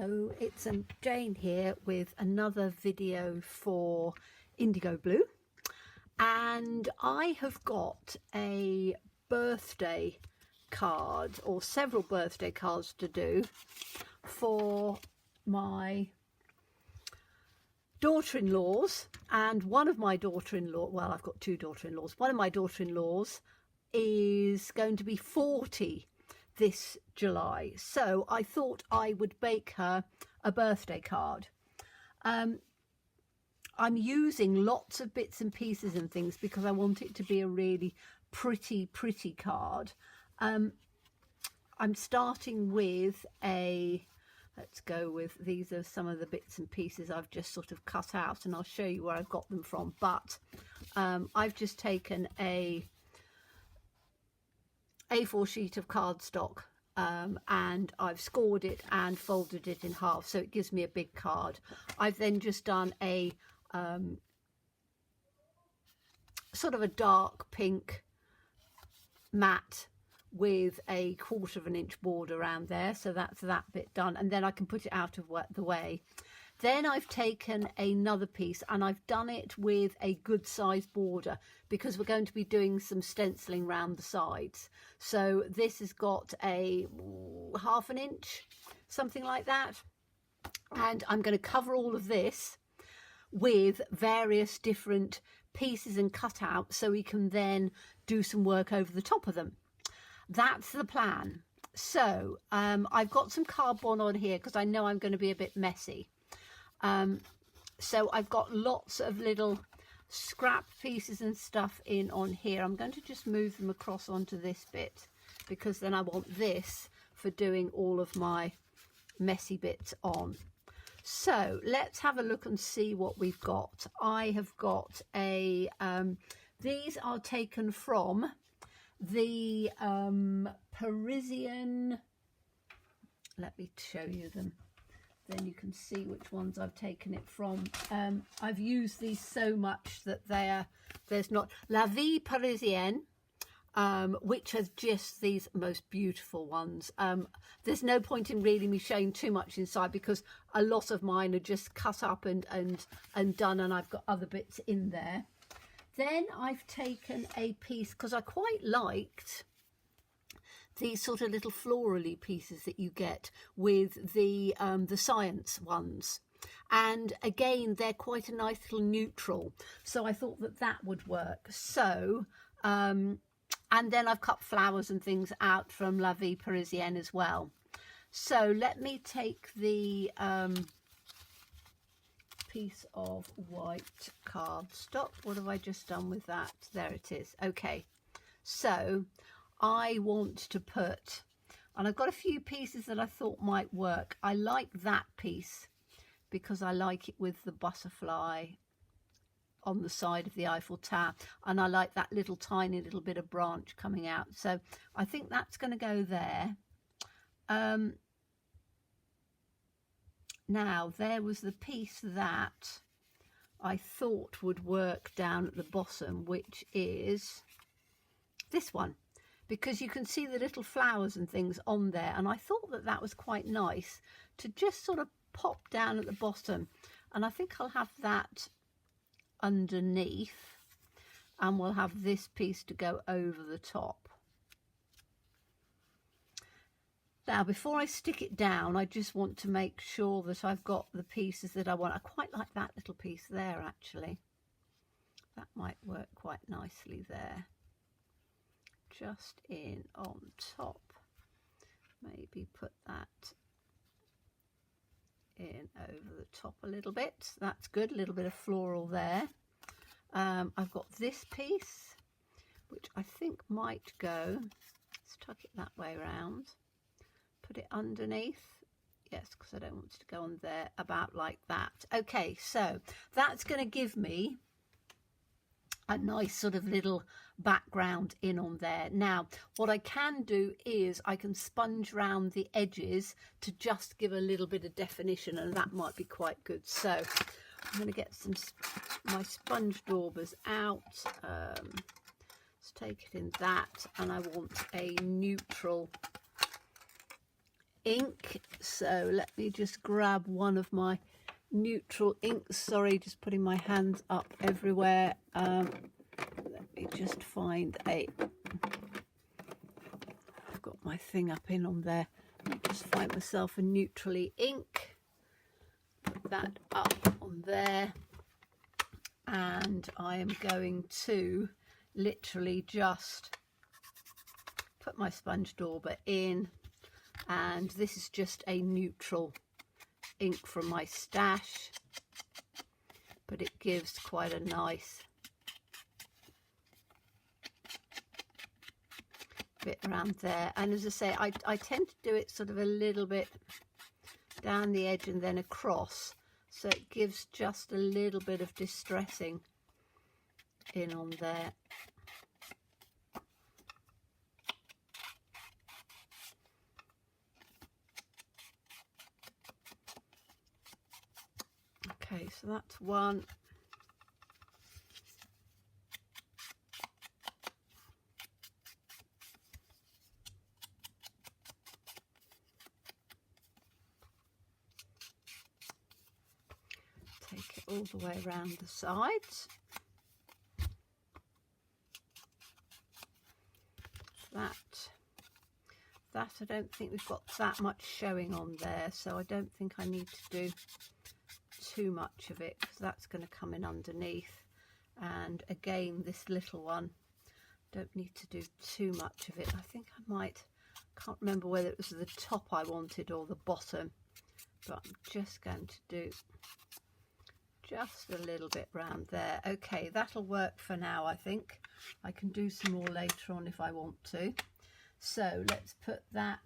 Hello, it's Jane here with another video for Indigo Blue, and I have got a birthday card or several birthday cards to do for my daughter-in-laws. And one of my daughter-in-law, well, I've got two daughter-in-laws, one of my daughter-in-laws is going to be 40 this July, so I thought I would bake her a birthday card. I'm using lots of bits and pieces and things because I want it to be a really pretty card. I'm starting with let's go with, these are some of the bits and pieces I've just sort of cut out, and I'll show you where I've got them from. But I've just taken a A4 sheet of cardstock and I've scored it and folded it in half, so it gives me a big card. I've then just done a sort of a dark pink mat with a 1/4 inch border around there, so that's that bit done, and then I can put it out of the way. Then I've taken another piece and I've done it with a good size border because we're going to be doing some stenciling around the sides. So this has got a 1/2 inch, something like that. And I'm going to cover all of this with various different pieces and cutouts so we can then do some work over the top of them. That's the plan. So I've got some cardboard on here because I know I'm going to be a bit messy. So I've got lots of little scrap pieces and stuff in on here. I'm going to just move them across onto this bit because then I want this for doing all of my messy bits on. So let's have a look and see what we've got. I have got a, these are taken from the Parisienne. Let me show you them. Then you can see which ones I've taken it from. I've used these so much that there's not Vie Parisienne, which has just these most beautiful ones. There's no point in really me showing too much inside because a lot of mine are just cut up and done, and I've got other bits in there. Then I've taken a piece because I quite liked these sort of little florally pieces that you get with the science ones, and again they're quite a nice little neutral, so I thought that would work. So and then I've cut flowers and things out from La Vie Parisienne as well. So let me take the piece of white cardstock. What have I just done with that? There it is. Okay, so I want to put, and I've got a few pieces that I thought might work. I like that piece because I like it with the butterfly on the side of the Eiffel Tower, and I like that little tiny little bit of branch coming out, so I think that's going to go there. Now there was the piece that I thought would work down at the bottom, which is this one, because you can see the little flowers and things on there, and I thought that was quite nice to just sort of pop down at the bottom, and I think I'll have that underneath, and we'll have this piece to go over the top. Now before I stick it down, I just want to make sure that I've got the pieces that I want. I quite like that little piece there, actually. That might work quite nicely there. Just in on top, maybe put that in over the top a little bit. That's good, a little bit of floral there. I've got this piece which I think might go, let's tuck it that way around, put it underneath, yes, because I don't want it to go on there, about like that. Okay, so that's going to give me a nice sort of little background in on there. Now what I can do is I can sponge around the edges to just give a little bit of definition, and that might be quite good. So I'm going to get my sponge daubers out. Let's take it in that, and I want a neutral ink. So let me just grab one of my neutral inks. Sorry, just putting my hands up everywhere. Let me just find a... I've got my thing up in on there. I'll just find myself a neutrally ink. Put that up on there. And I am going to literally just put my sponge dauber in, and this is just a neutral ink from my stash, but it gives quite a nice bit around there. And as I say, I tend to do it sort of a little bit down the edge and then across, so it gives just a little bit of distressing in on there. Okay, so that's one. Take it all the way around the sides. That I don't think we've got that much showing on there, so I don't think I need to do too much of it, because that's going to come in underneath. And again, this little one, don't need to do too much of it. I think I might, can't remember whether it was the top I wanted or the bottom, but I'm just going to do just a little bit round there. Okay, that'll work for now. I think I can do some more later on if I want to. So let's put that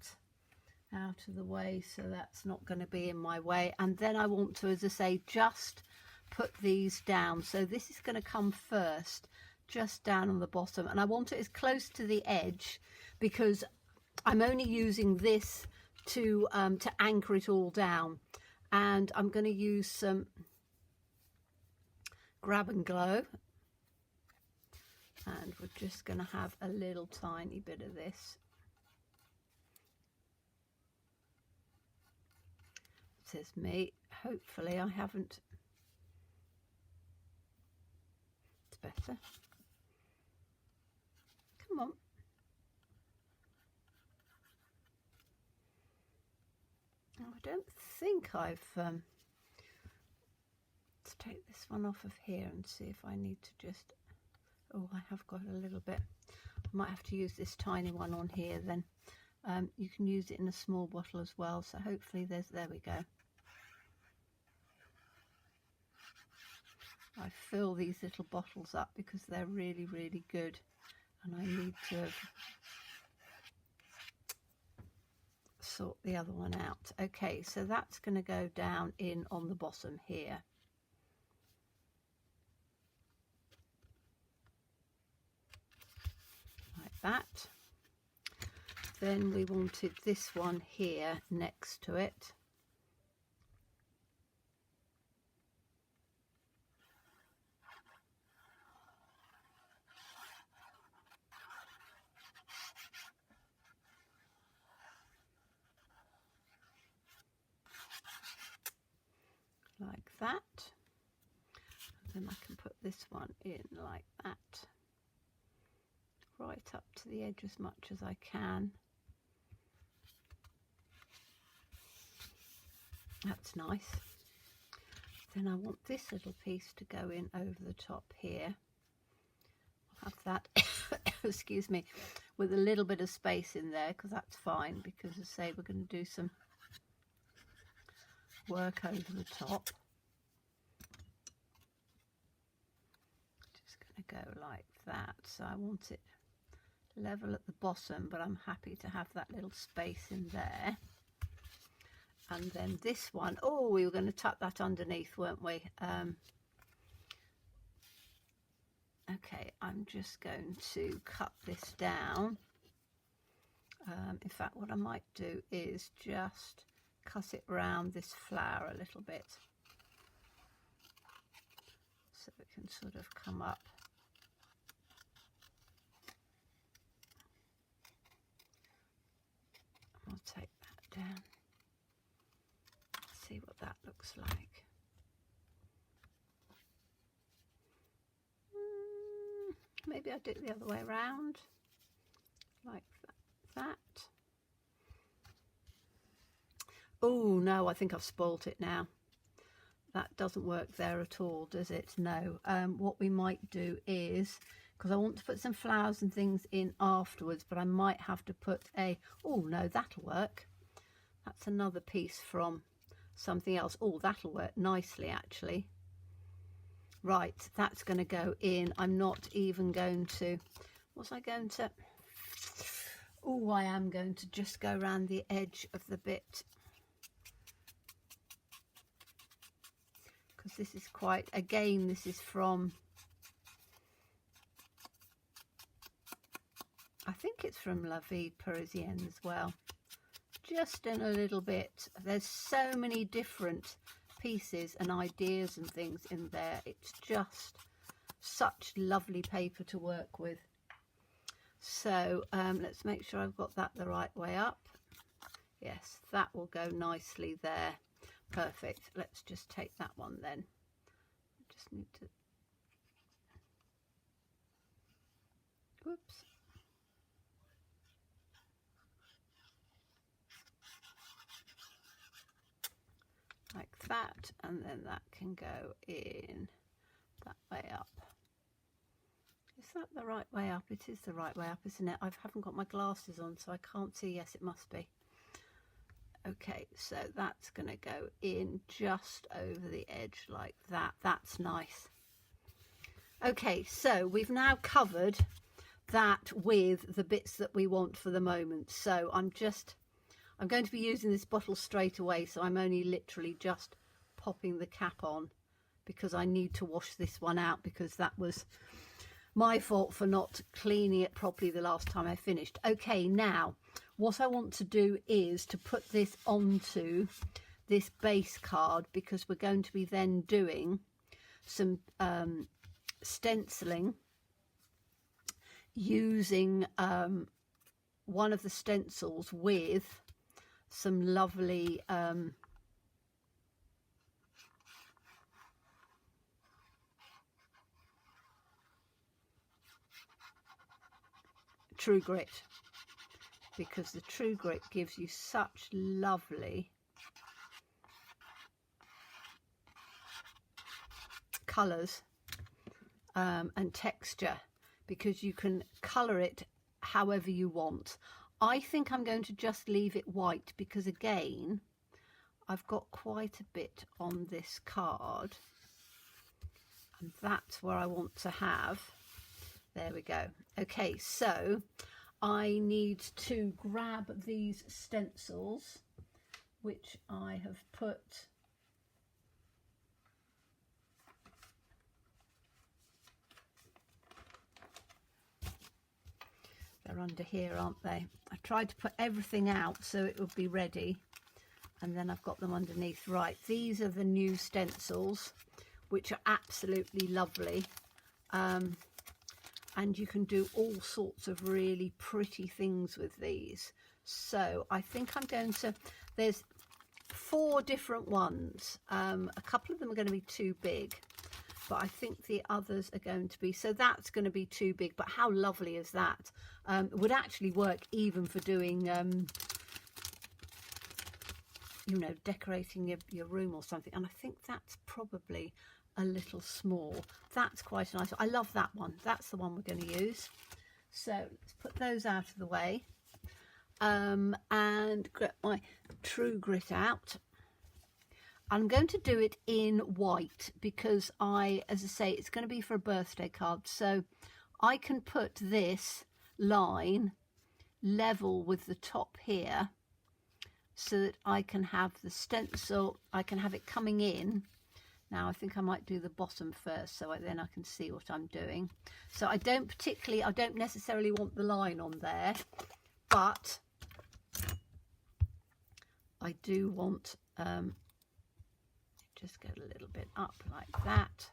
out of the way, so that's not going to be in my way. And then I want to, as I say, just put these down. So this is going to come first, just down on the bottom, and I want it as close to the edge because I'm only using this to anchor it all down. And I'm going to use some Grab and Glow, and we're just going to have a little tiny bit of this. Says me. Hopefully I haven't. It's better. Come on. Oh, I don't think I've let's take this one off of here and see if I need to just, oh, I have got a little bit. I might have to use this tiny one on here then. You can use it in a small bottle as well, so hopefully there we go. I fill these little bottles up because they're really, really good, and I need to sort the other one out. Okay, so that's going to go down in on the bottom here. Like that. Then we wanted this one here next to it. Like that. And then I can put this one in like that. Right up to the edge as much as I can. That's nice. Then I want this little piece to go in over the top here. I'll have that, excuse me, with a little bit of space in there, because that's fine, because as I say, we're going to do some work over the top. Just going to go like that. So I want it level at the bottom, but I'm happy to have that little space in there. And then this one, oh, we were going to tuck that underneath, weren't we? Okay, I'm just going to cut this down. In fact, what I might do is just cut it around this flower a little bit, so it can sort of come up. I'll take that down. See what that looks like. Maybe I'll do it the other way around, like that. Oh no, I think I've spoilt it now. That doesn't work there at all, does it? No. What we might do is, because I want to put some flowers and things in afterwards, but I might have to put a, oh no, that'll work. That's another piece from something else. Oh, that'll work nicely actually. Right, that's going to go in. I'm not even going to, was I going to, oh, I am going to just go around the edge of the bit. Because this is quite, again, this is from, I think it's from La Vie Parisienne as well. Just in a little bit. There's so many different pieces and ideas and things in there. It's just such lovely paper to work with. So let's make sure I've got that the right way up. Yes, that will go nicely there. Perfect. Let's just take that one then. Just need to, whoops. Like that, and then that can go in that way up. Is that the right way up? It is the right way up, isn't it? I haven't got my glasses on, so I can't see. Yes, it must be. Okay, so that's going to go in just over the edge like that. That's nice. Okay, so we've now covered that with the bits that we want for the moment. So I'm going to be using this bottle straight away, so I'm only literally just popping the cap on because I need to wash this one out, because that was my fault for not cleaning it properly the last time I finished. Okay, now what I want to do is to put this onto this base card, because we're going to be then doing some stenciling using one of the stencils with some lovely True Grit, because the True Grit gives you such lovely colours and texture, because you can colour it however you want. I think I'm going to just leave it white, because again, I've got quite a bit on this card, and that's where I want to have. There we go. Okay, so I need to grab these stencils, which I have put they're under here, aren't they? I tried to put everything out so it would be ready, and then I've got them underneath. Right, these are the new stencils, which are absolutely lovely, and you can do all sorts of really pretty things with these. So I think I'm going to, there's 4 different ones. A couple of them are going to be too big, but I think the others are going to be, so that's going to be too big. But how lovely is that? It would actually work even for doing, you know, decorating your room or something. And I think that's probably a little small. That's quite nice. I love that one. That's the one we're going to use. So let's put those out of the way, and get my True Grit out. I'm going to do it in white because as I say, it's going to be for a birthday card. So I can put this line level with the top here, so that I can have the stencil, I can have it coming in. Now I think I might do the bottom first, so then I can see what I'm doing. So I don't necessarily want the line on there, but I do want, just go a little bit up like that.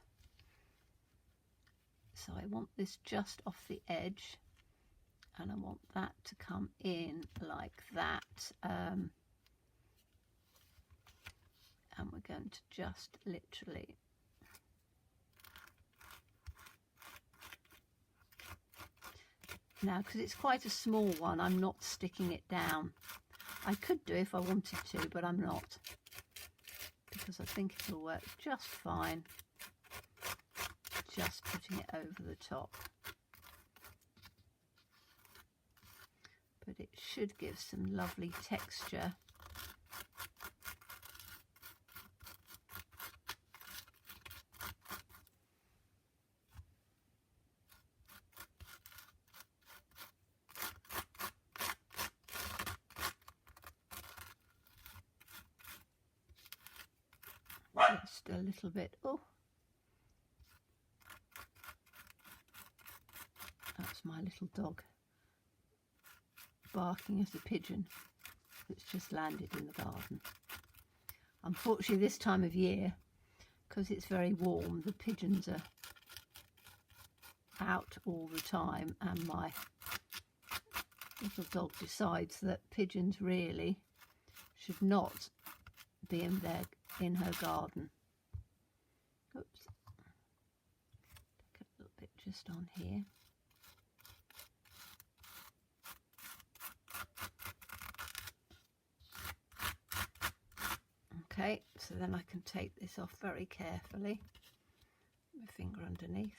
So I want this just off the edge, and I want that to come in like that. and we're going to just literally now, because it's quite a small one, I'm not sticking it down. I could do if I wanted to, but I'm not, because I think it'll work just fine just putting it over the top. But it should give some lovely texture. Just a little bit. Oh, that's my little dog barking at a pigeon that's just landed in the garden. Unfortunately, this time of year, because it's very warm, the pigeons are out all the time, and my little dog decides that pigeons really should not be in her garden. Oops. Take a little bit just on here. Okay, so then I can take this off very carefully. My finger underneath.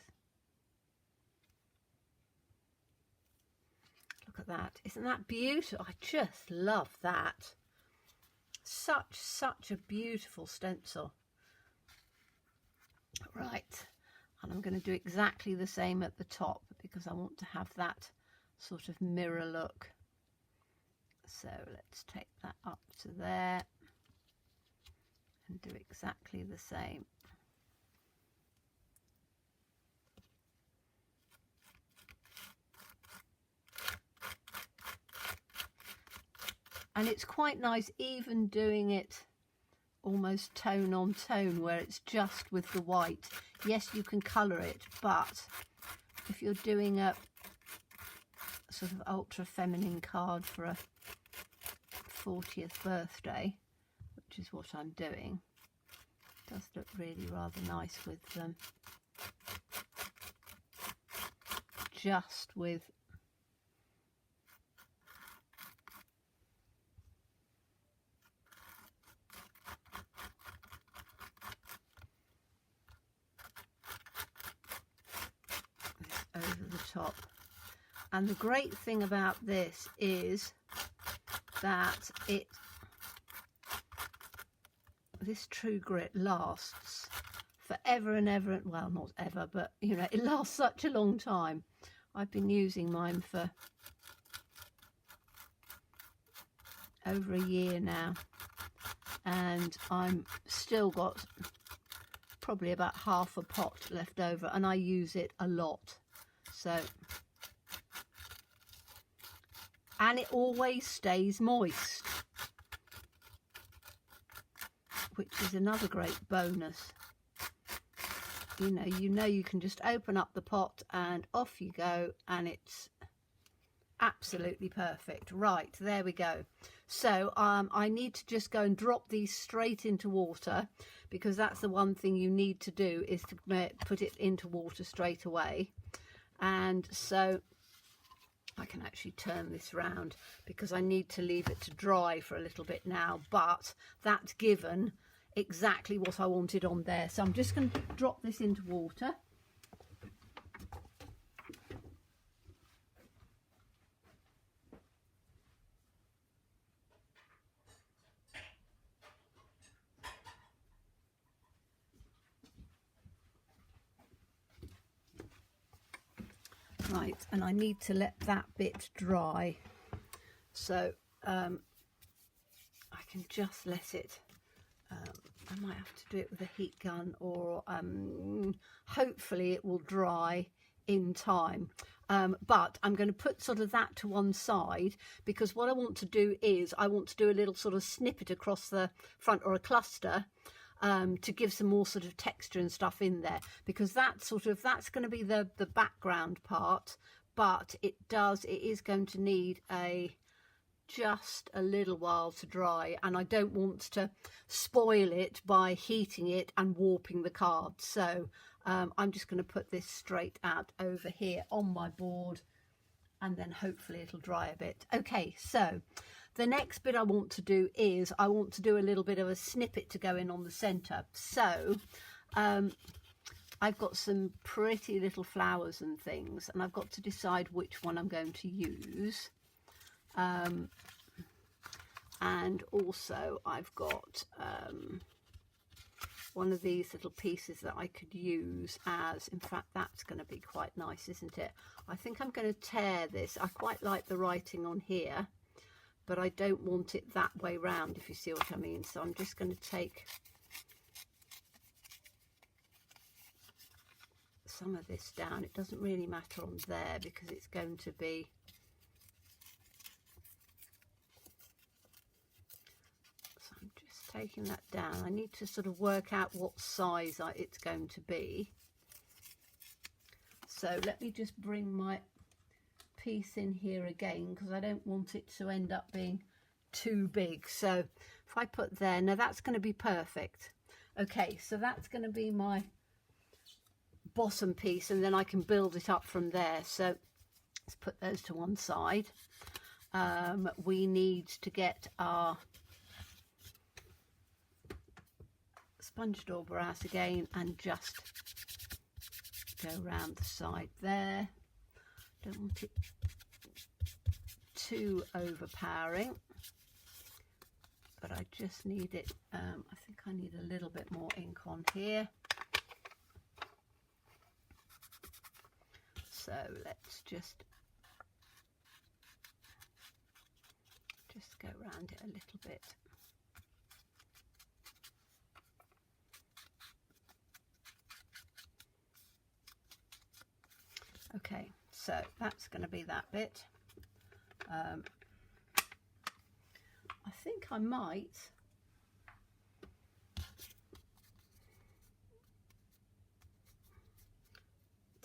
Look at that. Isn't that beautiful? I just love that. Such a beautiful stencil. Right, and I'm going to do exactly the same at the top because I want to have that sort of mirror look. So let's take that up to there and do exactly the same. And it's quite nice even doing it almost tone on tone, where it's just with the white. Yes, you can colour it, but if you're doing a sort of ultra feminine card for a 40th birthday, which is what I'm doing, it does look really rather nice with just with over the top. And the great thing about this is that this True Grit lasts forever and ever. Well, not ever, but you know, it lasts such a long time. I've been using mine for over a year now, and I'm still got probably about half a pot left over, and I use it a lot. So, and it always stays moist, which is another great bonus. You know you can just open up the pot and off you go, and it's absolutely perfect. Right, there we go. So I need to just go and drop these straight into water, because that's the one thing you need to do, is to put it into water straight away. And so I can actually turn this round because I need to leave it to dry for a little bit now, but that's given exactly what I wanted on there. So I'm just going to drop this into water. Right, and I need to let that bit dry, so I can just let it, I might have to do it with a heat gun, or hopefully it will dry in time, but I'm going to put sort of that to one side, because what I want to do is I want to do a little sort of snippet across the front, or a cluster, to give some more sort of texture and stuff in there, because that's going to be the background part, but it is going to need a just a little while to dry, and I don't want to spoil it by heating it and warping the card. So I'm just going to put this straight out over here on my board, and then hopefully it'll dry a bit. Okay, so the next bit I want to do is I want to do a little bit of a snippet to go in on the center. So I've got some pretty little flowers and things, and I've got to decide which one I'm going to use. And also I've got one of these little pieces that I could use as, in fact, that's going to be quite nice, isn't it? I think I'm going to tear this. I quite like the writing on here, but I don't want it that way round, if you see what I mean. So I'm just going to take some of this down. It doesn't really matter on there because it's going to be taking that down. I need to sort of work out what size it's going to be. So let me just bring my piece in here again, because I don't want it to end up being too big. So if I put there, now that's going to be perfect. Okay, so that's going to be my bottom piece, and then I can build it up from there. So let's put those to one side. We need to get our sponge dauber out again and just go around the side there. Don't want it too overpowering, but I just need it, I think I need a little bit more ink on here. So let's just go around it a little bit. Okay, so that's going to be that bit. I think I might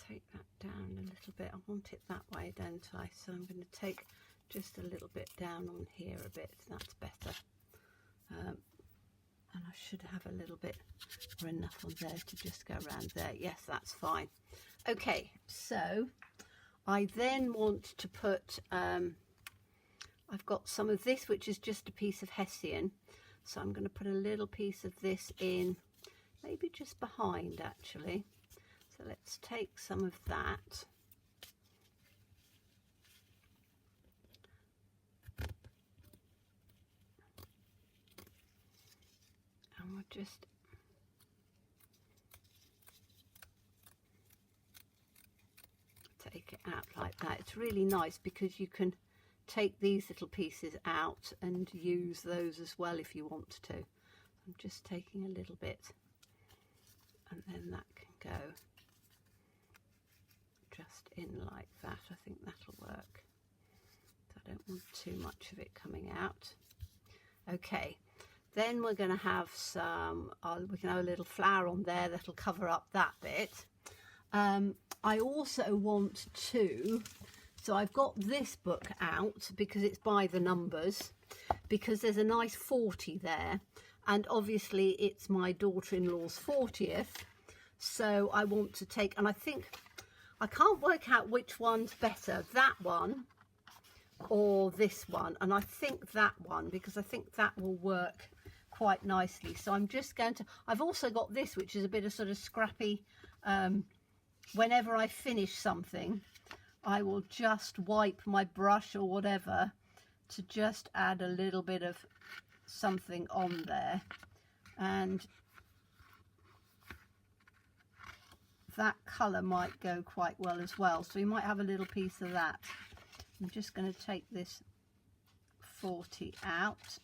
take that down a little bit. I want it that way, don't I? So I'm going to take just a little bit down on here a bit. That's better. And I should have a little bit or enough on there to just go around there. Yes, that's fine. Okay, so I then want to put, I've got some of this, which is just a piece of Hessian. So I'm going to put a little piece of this in, maybe just behind actually. So let's take some of that. And we'll just take it out like that. It's really nice because you can take these little pieces out and use those as well if you want to. I'm just taking a little bit, and then that can go just in like that. I think that'll work. I don't want too much of it coming out. Okay, then we're going to have some, we can have a little flower on there that'll cover up that bit. I also want to, so I've got this book out because it's by the numbers, because there's a nice 40 there, and obviously it's my daughter-in-law's 40th, so I want to take, and I think, I can't work out which one's better, that one or this one, and I think that one, because I think that will work quite nicely. So I'm just going to, I've also got this, which is a bit of sort of scrappy, whenever I finish something, I will just wipe my brush or whatever to just add a little bit of something on there, and that colour might go quite well as well. So you might have a little piece of that. I'm just going to take this 40 out,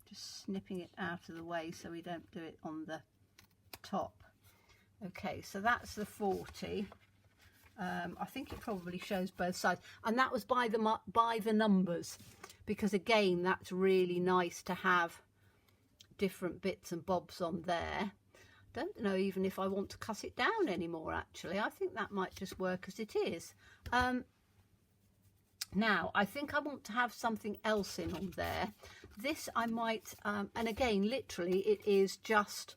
just snipping it out of the way so we don't do it on the top. Okay, so that's the 40. I think it probably shows both sides, and that was by the numbers, because again that's really nice to have different bits and bobs on there. Don't know even if I want to cut it down anymore actually. I think that might just work as it is. Now, I think I want to have something else in on there. This I might, and again, literally, it is just,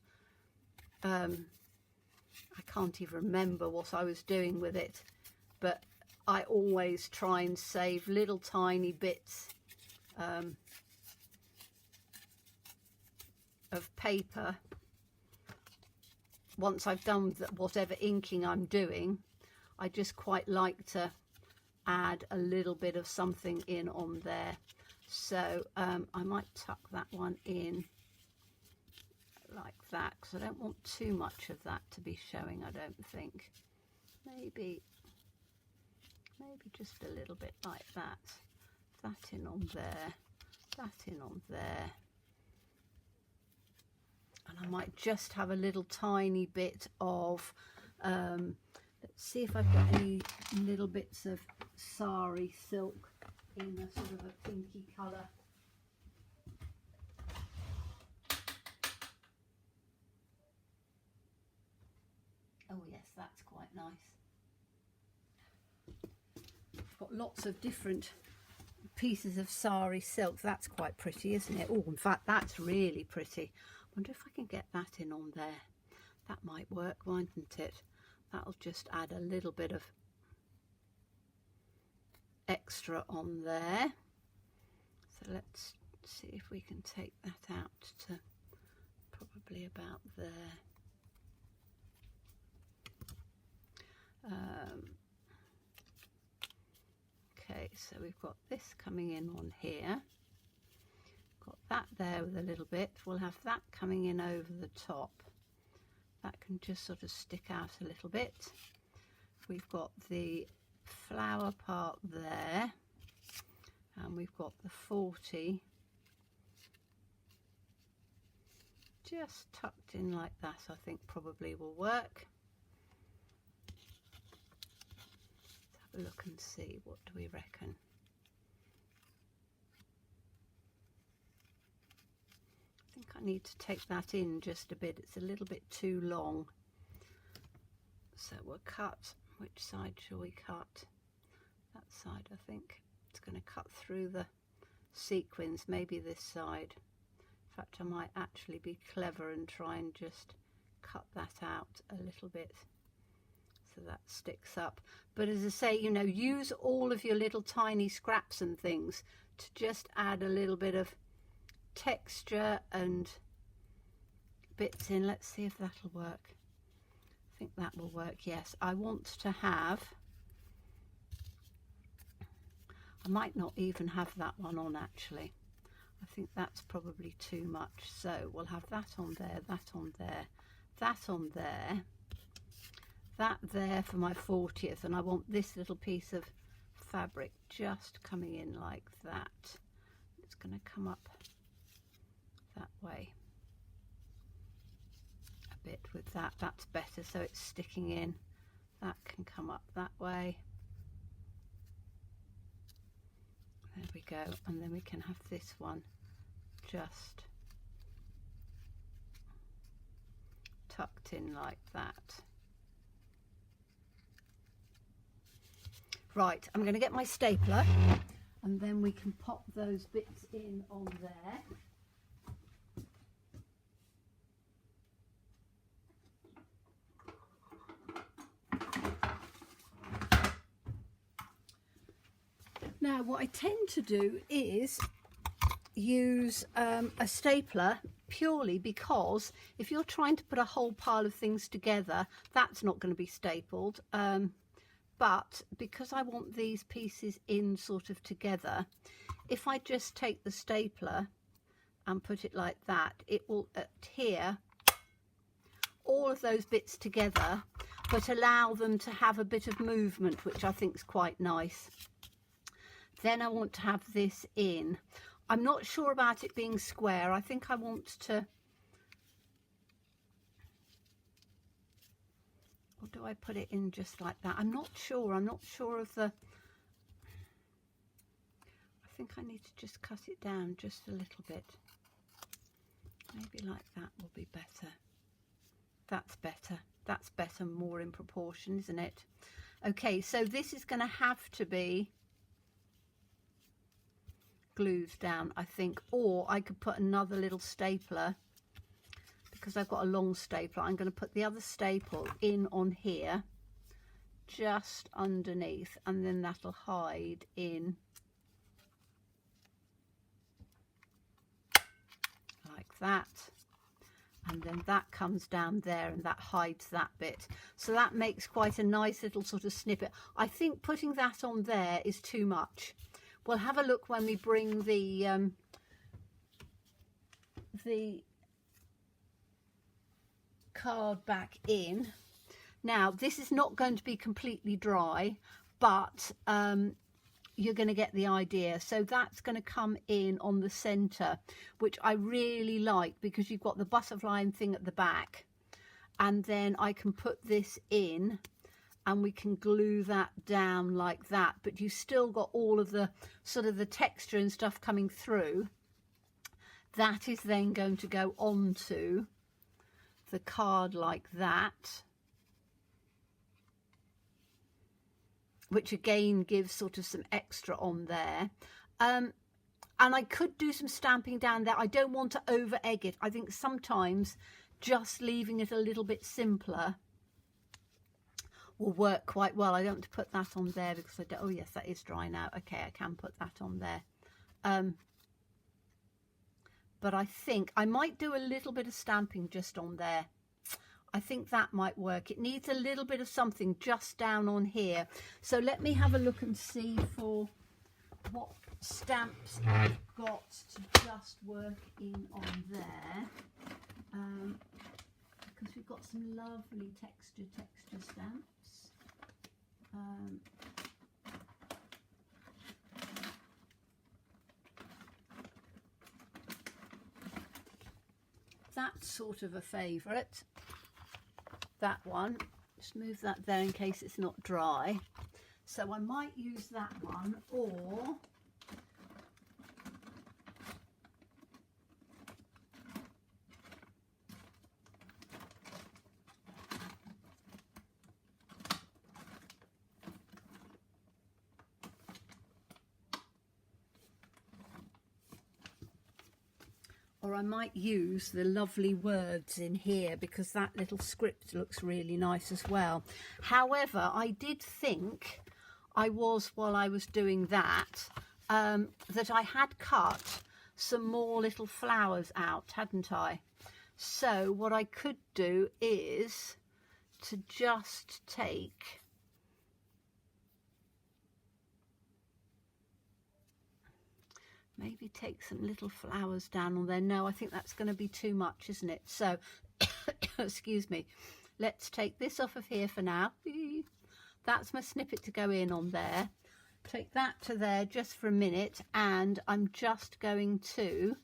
I can't even remember what I was doing with it, but I always try and save little tiny bits of paper. Once I've done whatever inking I'm doing, I just quite like to add a little bit of something in on there. So I might tuck that one in like that, because I don't want too much of that to be showing, I don't think. Maybe just a little bit like that. That in on there, that in on there. And I might just have a little tiny bit of, let's see if I've got any little bits of sari silk in a sort of a pinky colour. Oh yes, that's quite nice. I've got lots of different pieces of sari silk. That's quite pretty, isn't it? Oh, in fact, that's really pretty. I wonder if I can get that in on there. That might work, mightn't it? That'll just add a little bit of extra on there. So let's see if we can take that out to probably about there. Okay, so we've got this coming in on here. Got that there with a little bit. We'll have that coming in over the top. That can just sort of stick out a little bit. We've got the flower part there, and we've got the 40 just tucked in like that. I think probably will work. Let's have a look and see, what do we reckon? I think I need to take that in just a bit. It's a little bit too long. So we'll cut. Which side shall we cut? That side, I think. It's going to cut through the sequins, maybe this side. In fact, I might actually be clever and try and just cut that out a little bit so that sticks up. But as I say, you know, use all of your little tiny scraps and things to just add a little bit of texture and bits in. Let's see if that'll work. I think that will work. Yes, I want to have, I might not even have that one on actually. I think that's probably too much. So we'll have that on there, that on there, that on there, that there for my 40th, and I want this little piece of fabric just coming in like that. It's going to come up that way a bit with that. That's better, so it's sticking in. That can come up that way. There we go. And then we can have this one just tucked in like that. Right, I'm going to get my stapler and then we can pop those bits in on there. Now, what I tend to do is use a stapler purely because if you're trying to put a whole pile of things together, that's not going to be stapled. But because I want these pieces in sort of together, if I just take the stapler and put it like that, it will adhere all of those bits together, but allow them to have a bit of movement, which I think is quite nice. Then I want to have this in. I'm not sure about it being square. I think I want to, or do I put it in just like that? I'm not sure. I'm not sure of the, I think I need to just cut it down just a little bit. Maybe like that will be better. That's better. That's better, more in proportion, isn't it? Okay, so this is going to have to be glues down, I think. Or I could put another little stapler, because I've got a long stapler. I'm going to put the other staple in on here, just underneath, and then that'll hide in like that. And then that comes down there and that hides that bit. So that makes quite a nice little sort of snippet. I think putting that on there is too much. We'll have a look when we bring the card back in. Now, this is not going to be completely dry, but you're going to get the idea. So that's going to come in on the center, which I really like, because you've got the butterfly thing at the back, and then I can put this in and we can glue that down like that, but you still got all of the sort of the texture and stuff coming through. That is then going to go onto the card like that, which again gives sort of some extra on there. And I could do some stamping down there. I don't want to over egg it. I think sometimes just leaving it a little bit simpler will work quite well. I don't want to put that on there because I don't, oh yes, that is dry now. Okay, I can put that on there. But I think I might do a little bit of stamping just on there. I think that might work. It needs a little bit of something just down on here. So let me have a look and see for what stamps I've got to just work in on there. Because we've got some lovely texture stamps. That's sort of a favourite. That one, just move that there in case it's not dry. So I might use that one, or I might use the lovely words in here, because that little script looks really nice as well. However, I did think while I was doing that, that I had cut some more little flowers out, hadn't I? So what I could do is to just take maybe take some little flowers down on there. No, I think that's going to be too much, isn't it? So, excuse me. Let's take this off of here for now. That's my snippet to go in on there. Take that to there just for a minute, and I'm just going to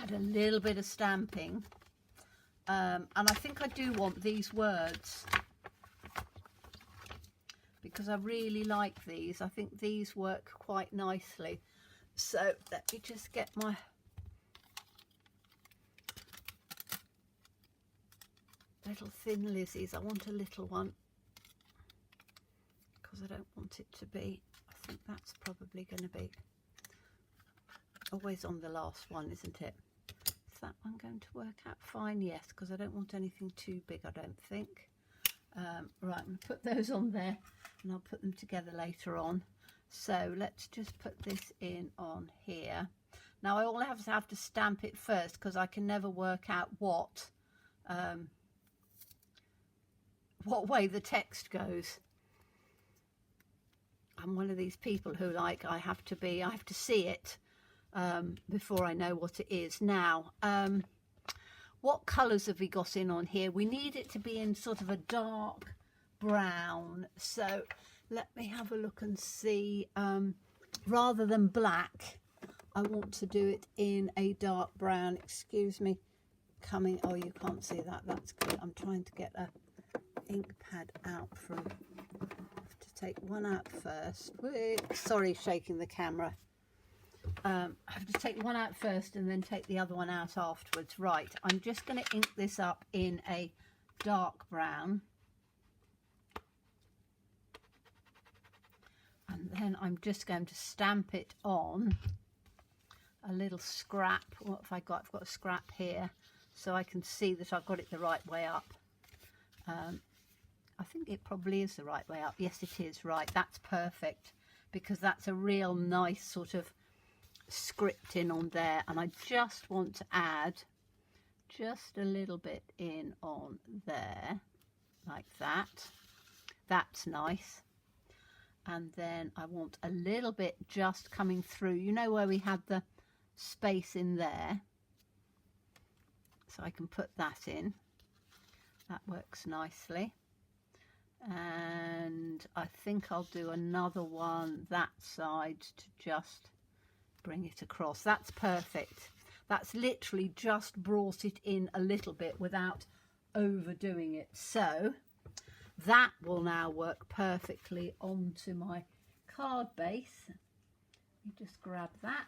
add a little bit of stamping. And I think I do want these words, because I really like these. I think these work quite nicely. So let me just get my little thin Lizzies. I want a little one, because I don't want it to be, I think that's probably going to be always on the last one, isn't it? Is that one going to work out fine? Yes, because I don't want anything too big, I don't think. Right, I'm going to put those on there, and I'll put them together later on. So let's just put this in on here. Now I all have to stamp it first, because I can never work out what way the text goes. I'm one of these people who, like, I have to see it before I know what it is. Now, what colours have we got in on here? We need it to be in sort of a dark brown. So let me have a look and see. Rather than black, I want to do it in a dark brown. Excuse me. Oh, you can't see that. That's good. I'm trying to get a ink pad out from... I have to take one out first. Wait, sorry, shaking the camera. I have to take one out first and then take the other one out afterwards. Right, I'm just going to ink this up in a dark brown, and And then I'm just going to stamp it on a little scrap. What have I got? I've got a scrap here, so I can see that I've got it the right way up. I think it probably is the right way up. Yes, it is. Right, that's perfect, because that's a real nice sort of scripting on there. And I just want to add just a little bit in on there, like that. That's nice. And then I want a little bit just coming through, you know, where we had the space in there, so I can put that in. That works nicely. And I think I'll do another one that side to just bring it across. That's perfect. That's literally just brought it in a little bit without overdoing it. So that will now work perfectly onto my card base. Let me just grab that.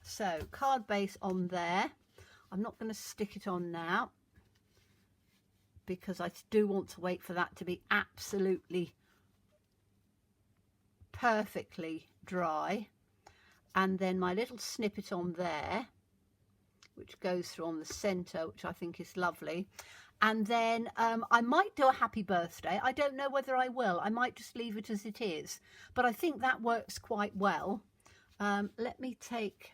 So card base on there. I'm not going to stick it on now, because I do want to wait for that to be absolutely perfectly dry. And then my little snippet on there, which goes through on the centre, which I think is lovely. And then I might do a happy birthday. I don't know whether I will. I might just leave it as it is. But I think that works quite well. Let me take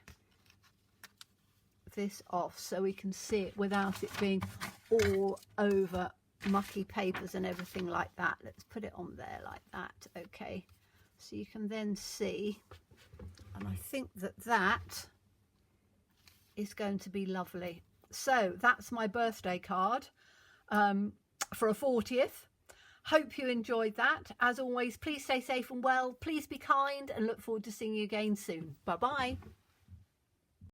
this off so we can see it without it being all over mucky papers and everything like that. Let's put it on there like that. Okay, so you can then see, and I think that that is going to be lovely. So that's my birthday card for a 40th. Hope you enjoyed that. As always, please stay safe and well, please be kind, and look forward to seeing you again soon. Bye bye.